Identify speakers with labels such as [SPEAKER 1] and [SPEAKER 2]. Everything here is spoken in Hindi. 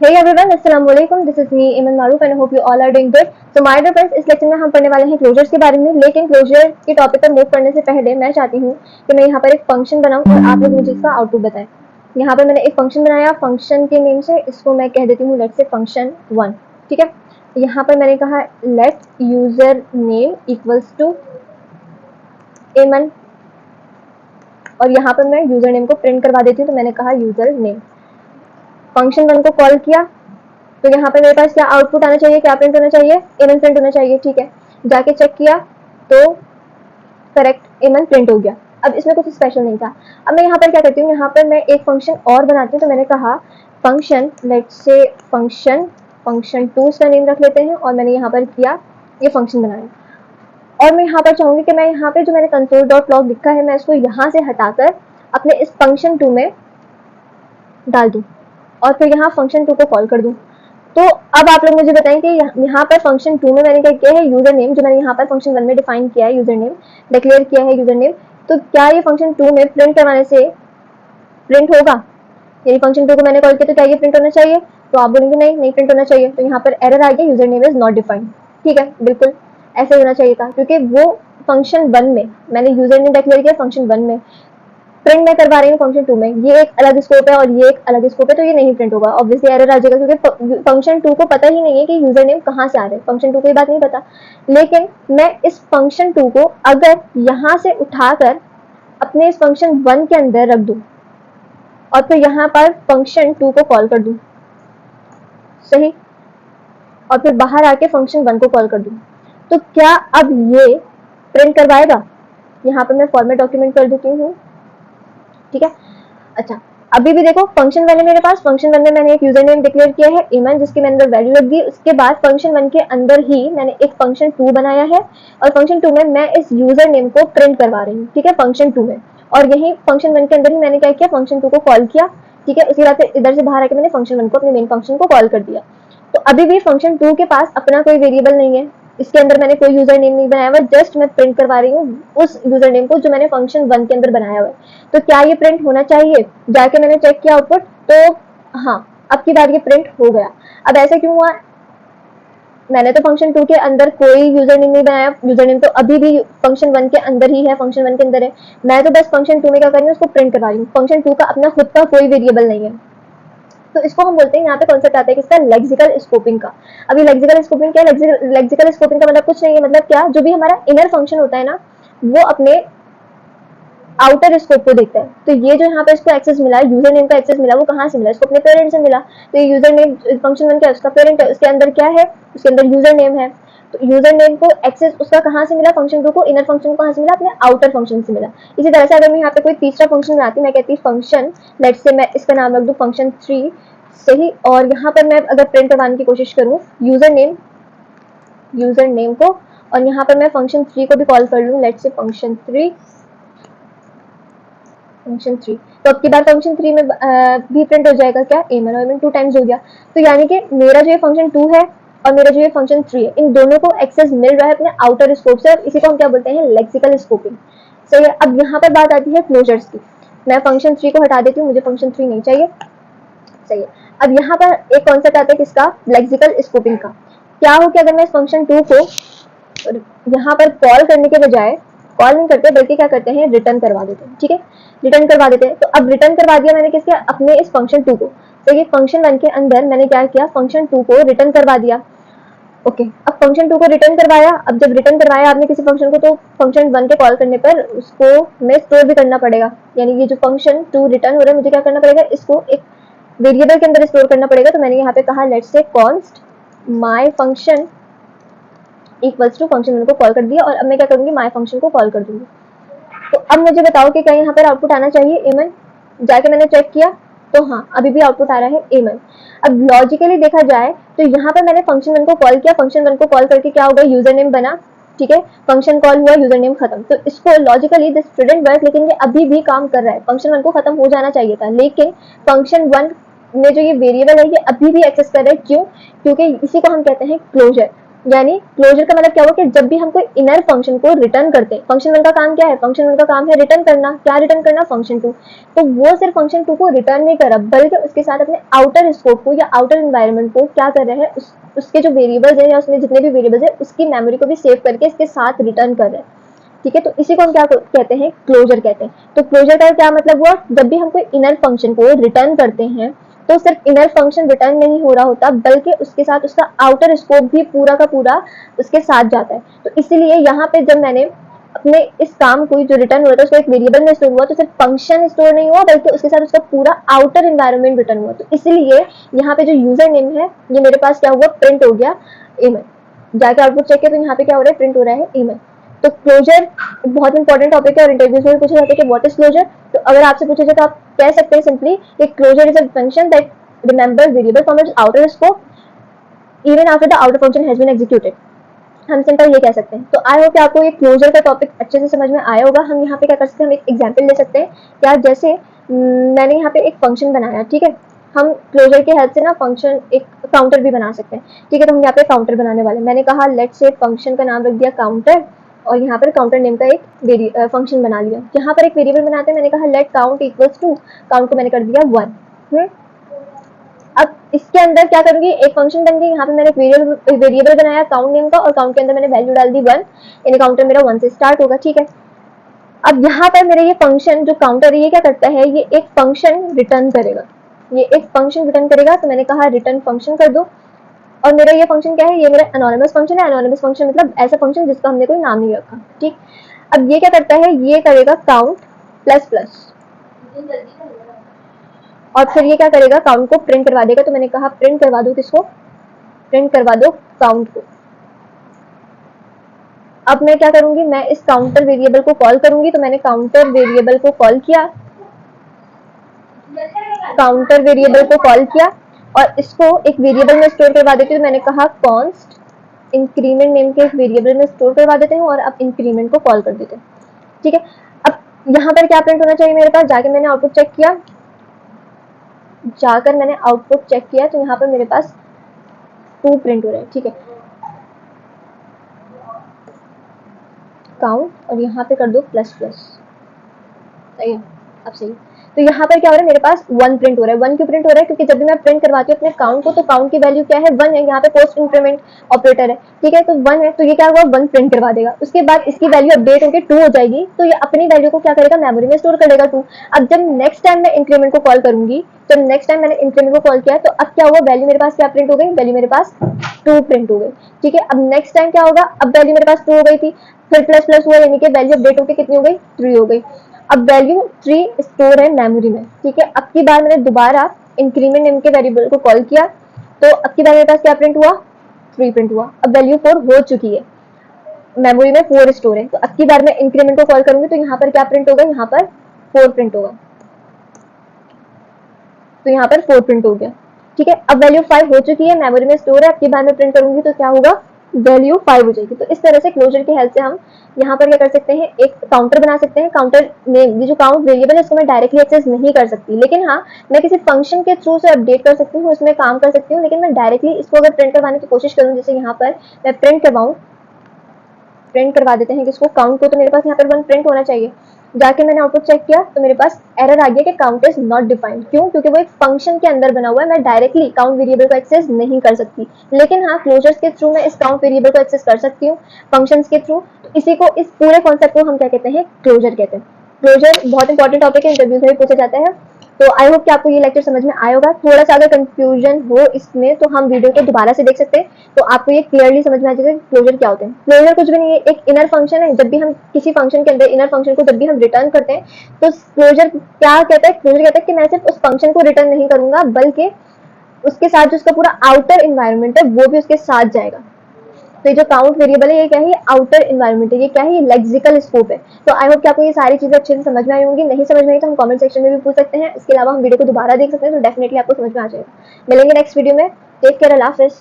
[SPEAKER 1] Hey everyone, Assalamu alaikum. This is me, Iman Maroof, and I hope you all are doing good. So my dear friends, इस लेक्चर में हम पढ़ने वाले हैं क्लोजर्स के बारे में, लेकिन क्लोजर के टॉपिक पर मूव करने से पहले मैं चाहती हूँ कि मैं यहाँ पर एक फंक्शन बनाऊँ और आप लोग मुझे इसका आउटपुट बताएं। यहाँ पर मैंने एक फंक्शन बनाया, फंक्शन के नेम से इसको मैं कह देती हूँ लेट्स से फंक्शन 1, ठीक है। यहाँ पर मैंने कहा let user name equals to एमन, और यहाँ पर मैं यूजर नेम को प्रिंट करवा देती हूँ, तो मैंने कहा यूजर नेम। फंक्शन 1 को कॉल किया, तो यहाँ पे मेरे पास क्या आउटपुट आना चाहिए, क्या प्रिंट होना चाहिए, एमन प्रिंट होना चाहिए, ठीक है। जाके चेक किया तो करेक्ट एमन प्रिंट हो गया। अब इसमें कुछ स्पेशल नहीं था। अब मैं यहाँ पर क्या करती हूँ, यहाँ पर मैं एक फंक्शन और बनाती हूँ, तो मैंने कहा फंक्शन लेट्स से फंक्शन 2 इसका नेम रख लेते हैं, और मैंने यहाँ पर किया ये फंक्शन बनाया। और मैं यहाँ पर चाहूंगी कि मैं यहाँ पे जो मैंने console.log लिखा है मैं इसको यहाँ से हटाकर अपने इस फंक्शन 2 में डाल दूँ और फिर यहाँ फंक्शन 2 को कॉल कर दूँ। तो अब आप लोग मुझे बताएं कि यहाँ पर फंक्शन 2 में मैंने क्या किया है, यूजर नेम जो मैंने यहाँ पर फंक्शन 1 में डिफाइन किया है, यूजर नेम डिक्लेयर किया है यूजर नेम, तो क्या ये फंक्शन 2 में प्रिंट करवाने से प्रिंट होगा? यानी फंक्शन 2 को मैंने कॉल किया तो क्या ये प्रिंट होना चाहिए? तो आप बोलेंगे नहीं प्रिंट होना चाहिए, तो यहाँ पर एरर आ गया, user name is not defined. ठीक है, बिल्कुल ऐसे होना चाहिए था, क्योंकि वो फंक्शन 1 में मैंने यूजर नेम डिक्लेयर किया फंक्शन 1 में, प्रिंट मैं करवा रही हूँ फंक्शन 2 में, ये एक अलग स्कोप है और ये एक अलग स्कोप है, तो ये नहीं प्रिंट होगा, ऑब्वियसली एरर आ जाएगा, क्योंकि फंक्शन 2 को पता ही नहीं है कि यूजर नेम कहाँ से आ रहे हैं, फंक्शन 2 को ये बात नहीं पता। लेकिन मैं इस फंक्शन 2 को अगर यहाँ से उठाकर अपने इस फंक्शन 1 के अंदर रख दूँ और फिर यहाँ पर फंक्शन 2 को कॉल कर दूँ, सही, और फिर बाहर आके फंक्शन 1 को कॉल कर दूँ, तो क्या अब ये प्रिंट करवाएगा? यहाँ पर मैं फॉर्मेट डॉक्यूमेंट कर देती हूँ, ठीक है। अच्छा, अभी भी देखो फंक्शन 1 है मेरे पास, फंक्शन 1 में मैंने एक यूजर नेम डिक्लेयर किया है इमन, जिसके मैंने अंदर वैल्यू रख दी। उसके बाद फंक्शन 1 के अंदर ही मैंने एक फंक्शन 2 बनाया है, और फंक्शन 2 में मैं इस यूजर नेम को प्रिंट करवा रही हूँ, ठीक है, फंक्शन 2 में। और यही फंक्शन 1 के अंदर ही मैंने क्या किया, फंक्शन 2 को कॉल किया, ठीक है। उसके बाद फिर इधर से बाहर आके मैंने फंक्शन 1 को, अपने मेन फंक्शन को कॉल कर दिया। तो अभी भी फंक्शन 2 के पास अपना कोई वेरिएबल नहीं है, इसके अंदर मैंने कोई यूजर नेम नहीं बनाया हुआ, जस्ट मैं प्रिंट करवा रही हूँ उस यूजर नेम को जो मैंने फंक्शन 1 के अंदर बनाया हुआ है। तो क्या ये प्रिंट होना चाहिए? जाके मैंने चेक किया आउटपुट, तो हाँ, अब की बार ये प्रिंट हो गया। अब ऐसा क्यों हुआ? मैंने तो फंक्शन 2 के अंदर कोई यूजर नेम नहीं बनाया, यूजर नेम तो अभी भी फंक्शन 1 के अंदर ही है, फंक्शन 1 के अंदर है। मैं तो बस फंक्शन 2 में क्या कर रही हूँ, उसको प्रिंट करवा रही हूँ। फंक्शन 2 का अपना खुद का कोई वेरिएबल नहीं है, तो इसको हम बोलते हैं, यहाँ पे कॉन्सेप्ट आता है किसका, लेक्सिकल स्कोपिंग का। अभी लेक्सिकल स्कोपिंग क्या है? लेक्सिकल स्कोपिंग का मतलब कुछ नहीं है, मतलब क्या, जो भी हमारा इनर फंक्शन होता है ना, वो अपने आउटर स्कोप को देखता है। तो ये जो यहाँ पे इसको एक्सेस मिला, यूजर नेम का एक्सेस मिला, वो कहाँ से मिला? इसको अपने पेरेंट से मिला। तो ये यूजर नेम फंक्शन 1 क्या है, उसका पेरेंट है, उसके अंदर क्या है, उसके अंदर यूजर नेम है। तो यूजर नेम को एक्सेस उसका कहाँ से मिला, फंक्शन 2 को, इनर फंक्शन को कहाँ से मिला, अपने आउटर फंक्शन से मिला। इसी तरह से अगर मैं यहाँ पे कोई तीसरा फंक्शन बनाती, मैं कहती फंक्शन, लेट्स से मैं इसका नाम रख दूँ फंक्शन 3, सही, और यहाँ पर मैं अगर प्रिंट करवाने की कोशिश करूँ यूजर नेम को, और यहाँ पर मैं फंक्शन 3 को भी कॉल कर लूँ, लेट्स से फंक्शन 3, तो अब की बार फंक्शन 3 में भी प्रिंट हो जाएगा क्या, एमन, और एमन 2 टाइम्स हो गया। तो यानी कि मेरा जो ये फंक्शन 2 है और मेरा जो ये फंक्शन 3 है, इन दोनों को एक्सेस मिल रहा है अपने आउटर स्कोप से, और इसी को हम क्या बोलते हैं, लेक्सिकल स्कोपिंग। सही है। अब यहाँ पर बात आती है क्लोजर्स की। मैं फंक्शन 3 को हटा देती हूँ, मुझे फंक्शन 3 नहीं चाहिए, सही है। अब यहाँ पर एक कॉन्सेप्ट आता है किसका, लेक्सिकल स्कोपिंग का। क्या हो कि अगर मैं इस फंक्शन 2 को यहाँ पर कॉल करने के बजाय, कॉल नहीं करते बल्कि क्या करते हैं, रिटर्न करवा देते हैं, ठीक है, रिटर्न करवा देते हैं। तो अब रिटर्न करवा दिया मैंने किसके, अपने इस फंक्शन 2 को। तो ये फंक्शन 1 के अंदर मैंने क्या किया, फंक्शन 2 को रिटर्न करवा दिया। ओके, अब फंक्शन 2 को रिटर्न करवाया। अब जब रिटर्न करवाया आपने किसी फंक्शन को, तो फंक्शन 1 के कॉल करने पर उसको मैं स्टोर भी करना पड़ेगा, यानी ये जो फंक्शन 2 रिटर्न हो रहा है, मुझे क्या करना पड़ेगा, इसको एक वेरिएबल के अंदर स्टोर करना पड़ेगा। तो मैंने यहाँ पे कहा let's say const my function equals to function 1 को कॉल कर दिया, और अब मैं क्या करूंगी, माई फंक्शन को कॉल कर दूंगी। तो अब मुझे बताओ कि क्या यहाँ पर आउटपुट आना चाहिए, एमन। जाके मैंने चेक किया, तो हाँ, अभी भी आउटपुट आ रहा है एमन। अब लॉजिकली देखा जाए तो यहाँ पर मैंने फंक्शन 1 को कॉल किया, फंक्शन 1 को कॉल करके क्या होगा, यूजर नेम बना, ठीक है, फंक्शन कॉल हुआ, यूजर नेम खत्म। तो इसको लॉजिकली दिस स्टूडेंट वर्क, लेकिन ये अभी भी काम कर रहा है। फंक्शन 1 को खत्म हो जाना चाहिए था, लेकिन फंक्शन 1 में जो ये वेरिएबल है, ये अभी भी एक्सेस कर रहा है। क्यों? क्योंकि इसी को हम कहते हैं क्लोजर। यानी क्लोजर का मतलब क्या हुआ कि जब भी हम कोई इनर फंक्शन को रिटर्न करते हैं, फंक्शन वन का काम क्या है, फंक्शन वन का काम है रिटर्न करना, क्या रिटर्न करना, फंक्शन टू, तो वो सिर्फ फंक्शन टू को रिटर्न नहीं कर रहा बल्कि उसके साथ अपने आउटर स्कोप को या आउटर एनवायरनमेंट को क्या कर रहे हैं, उसके जो वेरिएबल्स है या उसमें जितने भी वेरिएबल्स है उसकी मेमोरी को भी सेव करके इसके साथ रिटर्न कर रहे हैं। ठीक है, तो इसी को हम क्या कहते हैं, क्लोजर कहते हैं। तो क्लोजर का क्या मतलब हुआ, जब भी हम कोई इनर फंक्शन को रिटर्न करते हैं तो सिर्फ इनर फंक्शन रिटर्न नहीं हो रहा होता बल्कि उसके साथ उसका आउटर स्कोप भी पूरा का पूरा उसके साथ जाता है। तो इसीलिए यहाँ पे जब मैंने अपने इस काम को जो रिटर्न हुआ था उसको एक वेरिएबल में स्टोर हुआ तो सिर्फ फंक्शन स्टोर नहीं हुआ बल्कि उसके साथ उसका पूरा आउटर एनवायरनमेंट रिटर्न हुआ। तो इसलिए यहाँ पे जो यूजर नेम है ये मेरे पास क्या हुआ, प्रिंट हो गया ईमेल। जाके आउटपुट चेक किया तो यहाँ पे क्या हो रहा है, प्रिंट हो रहा है ईमेल। तो क्लोजर बहुत इंपॉर्टेंट टॉपिक है और इंटरव्यूज में पूछा जाता है कि व्हाट इज क्लोजर। तो अगर आपसे पूछा जाए तो आप कह सकते हैं सिंपली कि closure is a function that remembers variable from its outer scope even after the outer function has been executed. हम सिंपल ये कह सकते हैं। तो आई होप कि आपको ये क्लोजर का टॉपिक अच्छे से समझ में आया होगा। हम यहाँ पे क्या कर सकते हैं, हम एक एग्जांपल ले सकते हैं। क्या, जैसे मैंने यहाँ पे एक फंक्शन बनाया, ठीक है, हम क्लोजर की हेल्प से ना फंक्शन एक काउंटर भी बना सकते हैं। ठीक है, तो हम यहाँ पे काउंटर बनाने वाले, मैंने कहा लेट से फंक्शन का नाम रख दिया काउंटर और यहाँ पर काउंटर नेम का एक फंक्शन बना लिया। यहाँ पर एक वेरिएबल बनाते हैं, मैंने कहा let count equals two, count को मैंने कर दिया 1। अब इसके अंदर क्या करूंगी, एक फंक्शन बन गई। यहाँ पे मैंने एक वेरिएबल बनाया काउंट नेम का और काउंट के अंदर मैंने वैल्यू डाल दी 1, यानी काउंटर मेरा 1 से स्टार्ट होगा। ठीक है, अब यहाँ पर मेरा ये फंक्शन जो काउंटर है ये क्या करता है, ये एक फंक्शन रिटर्न करेगा, ये एक फंक्शन रिटर्न करेगा। तो मैंने कहा रिटर्न फंक्शन कर दो और मेरा ये फंक्शन क्या है, ये मेरा एनोनिमस फंक्शन है। एनोनिमस फंक्शन मतलब ऐसा फंक्शन जिसका हमने कोई नाम नहीं रखा। ठीक, अब ये क्या करता है, ये करेगा काउंट प्लस प्लस और फिर ये क्या करेगा, काउंट को प्रिंट करवा देगा। तो मैंने कहा प्रिंट करवा दो किसको, प्रिंट करवा दो काउंट को। अब मैं क्या करूंगी, मैं इस काउंटर वेरिएबल को कॉल करूंगी। तो मैंने काउंटर वेरिएबल को कॉल किया, काउंटर वेरिएबल को कॉल किया और इसको एक वेरिएबल में स्टोर करवा देती हूँ। मैंने कहा कॉन्स्ट इंक्रीमेंट नेम के एक वेरिएबल में स्टोर करवा देते हैं और अब इंक्रीमेंट को कॉल कर देते हैं। ठीक है, अब यहाँ पर क्या प्रिंट होना चाहिए मेरे पास, जाके मैंने आउटपुट चेक किया, जाकर मैंने आउटपुट चेक किया तो यहाँ पर मेरे पास 2 प्रिंट हो रहा है। ठीक है, काउंट और यहाँ पे कर दो प्लस प्लस, सही है, अब सही। तो यहाँ पर क्या हो रहा है, मेरे पास 1 प्रिंट हो रहा है। 1 क्यों प्रिंट हो रहा है, क्योंकि जब भी मैं प्रिंट करवाती हूँ अपने काउंट को तो काउंट की वैल्यू क्या है, 1 है। यहाँ पे पोस्ट इंक्रीमेंट ऑपरेटर है, ठीक है, तो 1 है, तो ये क्या होगा, 1 प्रिंट करवा देगा। उसके बाद इसकी वैल्यू अपडेट होकर 2 हो जाएगी, तो ये अपनी वैल्यू को क्या करेगा, मेमोरी में स्टोर कर लेगा 2। अब जब नेक्स्ट टाइम मैं इंक्रीमेंट को कॉल करूंगी, जब नेक्स्ट टाइम मैंने इंक्रीमेंट को कॉल किया तो अब क्या हुआ, वैल्यू मेरे पास क्या प्रिंट हो गई, वैल्यू मेरे पास 2 प्रिंट हो गई। ठीक है, अब नेक्स्ट टाइम क्या होगा, अब वैल्यू मेरे पास 2 हो गई थी, फिर प्लस प्लस हुआ, यानी कि वैल्यू अपडेट होकर कितनी हो गई, 3 हो गई। अब वैल्यू 3 स्टोर है मेमोरी में। ठीक है, अब की बार मैंने दोबारा इंक्रीमेंट नेम के वेरिएबल को कॉल किया तो अब की बार मेरे पास क्या प्रिंट हुआ, 3 प्रिंट हुआ। अब वैल्यू 4 हो चुकी है, मेमोरी में 4 स्टोर है। तो अब की बार मैं इंक्रीमेंट को कॉल करूंगी तो यहाँ पर क्या प्रिंट होगा, यहाँ पर 4 प्रिंट होगा, तो यहाँ पर 4 प्रिंट हो गया। ठीक है, अब वैल्यू 5 हो चुकी है, मेमोरी में स्टोर है। अब की बार मैं प्रिंट करूंगी तो क्या होगा, वैल्यू 5 हो जाएगी। तो इस तरह से क्लोजर की हेल्प से हम यहाँ पर क्या कर सकते हैं, एक काउंटर बना सकते हैं। काउंटर में ये जो काउंट वेरिएबल है इसको मैं डायरेक्टली एक्सेस नहीं कर सकती, लेकिन हाँ मैं किसी फंक्शन के थ्रू से अपडेट कर सकती हूँ, उसमें काम कर सकती हूँ। लेकिन मैं डायरेक्टली इसको अगर प्रिंट करवाने की कोशिश करूँ, जैसे यहाँ पर मैं प्रिंट करवाऊँ, प्रिंट करवा देते हैं किसको, काउंट को, तो मेरे पास यहाँ पर 1 प्रिंट होना चाहिए। जाके मैंने आउटपुट चेक किया तो मेरे पास एरर आ गया कि काउंट इज नॉट डिफाइंड। क्यों, क्योंकि वो एक फंक्शन के अंदर बना हुआ है, मैं डायरेक्टली काउंट वेरिएबल को एक्सेस नहीं कर सकती। लेकिन हाँ क्लोजर्स के थ्रू मैं इस काउंट वेरिएबल को एक्सेस कर सकती हूँ, फंक्शंस के थ्रू। तो इसी को, इस पूरे कॉन्सेप्ट को हम क्या कहते हैं, क्लोजर कहते हैं। क्लोजर बहुत इंपॉर्टेंट टॉपिक है, इंटरव्यूज में भी पूछा जाता है। तो आई होप कि आपको ये लेक्चर समझ में आया होगा। थोड़ा सा अगर कंफ्यूजन हो इसमें तो हम वीडियो को दोबारा से देख सकते हैं, तो आपको ये क्लियरली समझ में आ जाएगा क्लोजर क्या होते हैं। क्लोजर कुछ भी नहीं है, एक इनर फंक्शन है। जब भी हम किसी फंक्शन के अंदर इनर फंक्शन को जब भी हम रिटर्न करते हैं तो क्लोजर क्या कहता है, क्लोजर कहता है कि मैं सिर्फ उस फंक्शन को रिटर्न नहीं करूंगा बल्कि उसके साथ जो उसका पूरा आउटर इन्वायरमेंट है वो भी उसके साथ जाएगा। तो ये जो काउंट वेरिएबल है ये क्या है, आउटर एनवायरनमेंट है, ये क्या है, ये लेक्सिकल स्कोप है। तो आई होप कि आपको ये सारी चीजें अच्छे से समझ में आई होंगी। नहीं समझ में आई तो हम कमेंट सेक्शन में भी पूछ सकते हैं। इसके अलावा हम वीडियो को दोबारा देख सकते हैं, तो डेफिनेटली आपको समझ में आ जाएगा। मिलेंगे नेक्स्ट वीडियो में। टेक केयर, अल्लाह हाफिज़।